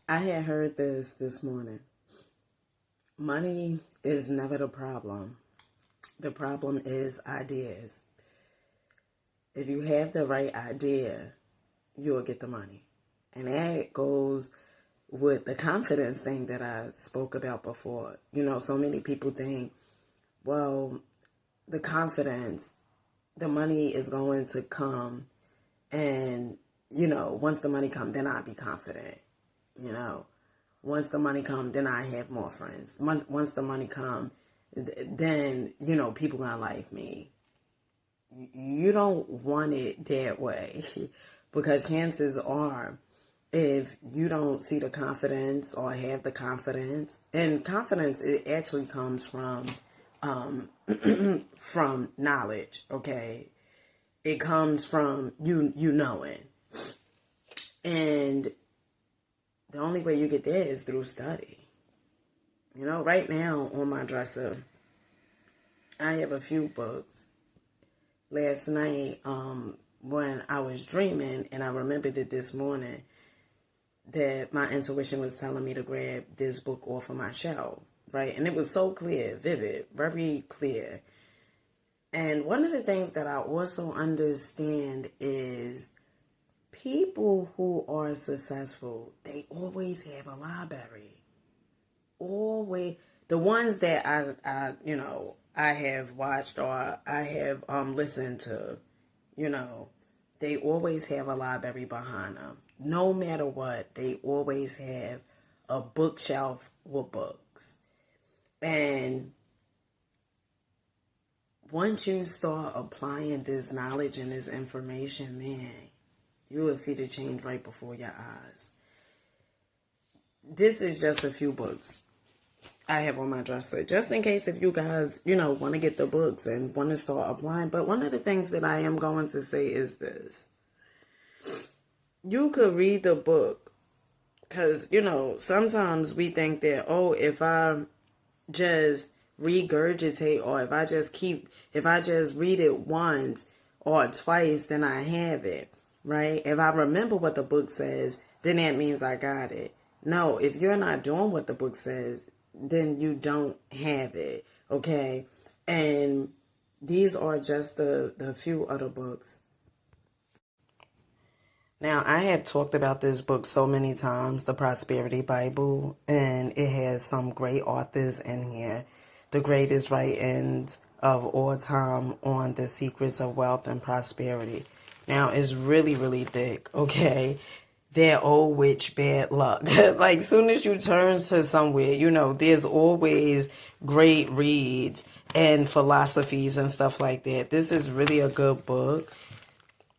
I had heard this morning. Money is never the problem. The problem is ideas. If you have the right idea, you'll get the money. And that goes with the confidence thing that I spoke about before. So many people think, well, the confidence, the money is going to come, and, once the money comes, then I'll be confident. Once the money come, then I have more friends. Once the money come, then, people gonna like me. You don't want it that way because chances are, if you don't see the confidence or have the confidence, and confidence, it actually comes from from knowledge, okay? It comes from you knowing. And the only way you get there is through study. Right now on my dresser, I have a few books. Last night, when I was dreaming, and I remembered it this morning, that my intuition was telling me to grab this book off of my shelf, right? And it was so clear, vivid, very clear. And one of the things that I also understand is people who are successful, they always have a library. Always. The ones that I have watched or I have listened to, they always have a library behind them. No matter what, they always have a bookshelf with books. And once you start applying this knowledge and this information, man, you will see the change right before your eyes. This is just a few books I have on my dresser, just in case if you guys, want to get the books and want to start applying. But one of the things that I am going to say is this. You could read the book because, sometimes we think that, if I just regurgitate or if I just read it once or twice, then I have it, right? If I remember what the book says, then that means I got it. No, if you're not doing what the book says, then you don't have it, okay? And these are just the few other books. Now, I have talked about this book so many times, The Prosperity Bible, and it has some great authors in here. The greatest writings of all time on the secrets of wealth and prosperity. Now, it's really, really thick, okay? That old witch bad luck. Like, soon as you turn to somewhere, there's always great reads and philosophies and stuff like that. This is really a good book.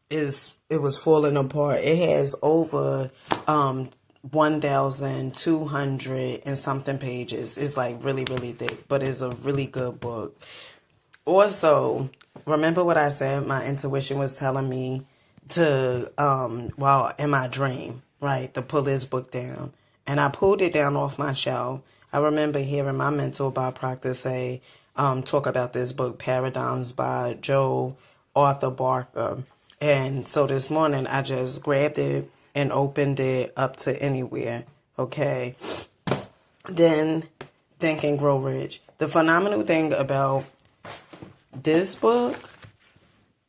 It was falling apart. It has over 1,200 and something pages. It's like really, really thick, but it's a really good book. Also, remember what I said? My intuition was telling me to, in my dream, right, to pull this book down. And I pulled it down off my shelf. I remember hearing my mentor, Bob Proctor, say, talk about this book, Paradigms by Joe Arthur Barker. And so this morning, I just grabbed it and opened it up to anywhere, okay? Then, Think and Grow Rich. The phenomenal thing about this book,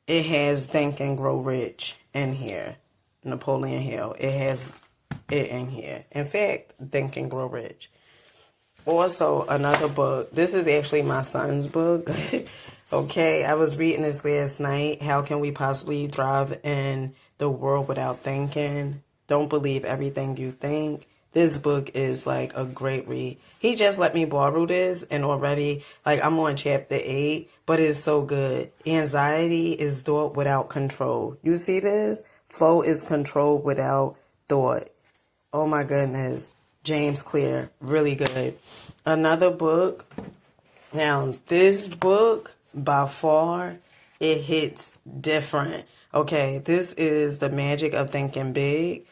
it has Think and Grow Rich in here. Napoleon Hill. It has it in here. In fact, Think and Grow Rich. Also, another book. This is actually my son's book. Okay, I was reading this last night. How can we possibly thrive in the world without thinking? Don't believe everything you think. This book is like a great read. He just let me borrow this, and already, I'm on chapter 8, but it's so good. Anxiety is thought without control. You see this? Flow is control without thought. Oh my goodness. James Clear, really good. Another book. Now, this book, by far, it hits different. Okay, this is The Magic of Thinking Big.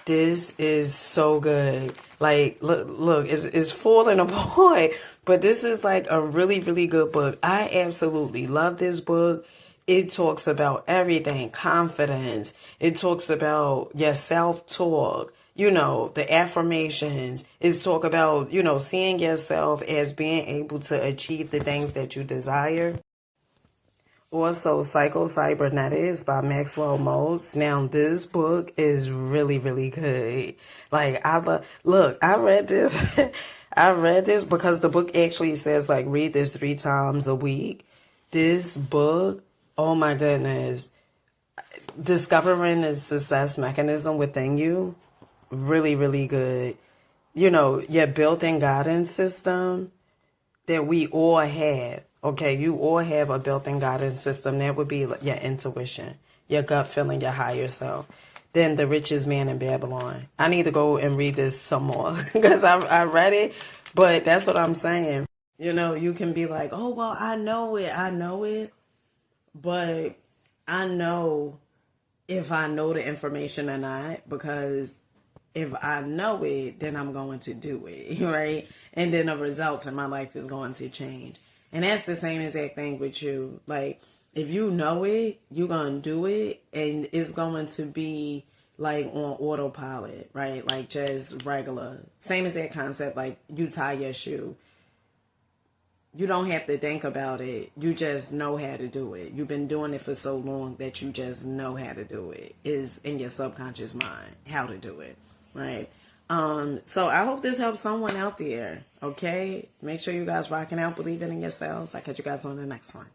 This is so good. Look, it's falling apart. But this is a really, really good book. I absolutely love this book. It talks about everything. Confidence. It talks about your self-talk. the affirmations is talk about, seeing yourself as being able to achieve the things that you desire. Also, Psycho Cybernetics by Maxwell Maltz. Now, this book is really, really good. Like, look, I read this. I read this because the book actually says, like, read this 3 times a week. This book, oh my goodness. Discovering the success mechanism within you, really, really good. Your built-in guidance system that we all have. Okay, you all have a built-in guidance system. That would be your intuition, your gut feeling, your higher self. Then The Richest Man in Babylon. I need to go and read this some more because I read it, but that's what I'm saying. You can be like, oh, well, I know it, but I know if I know the information or not, because if I know it, then I'm going to do it, right? And then the results in my life is going to change. And that's the same exact thing with you. Like, if you know it, you're going to do it, and it's going to be like on autopilot, right? Like just regular. Same exact concept, like you tie your shoe. You don't have to think about it. You just know how to do it. You've been doing it for so long that you just know how to do it. It's in your subconscious mind how to do it, right? So I hope this helps someone out there, okay? Make sure you guys rocking out, believing in yourselves. I'll catch you guys on the next one.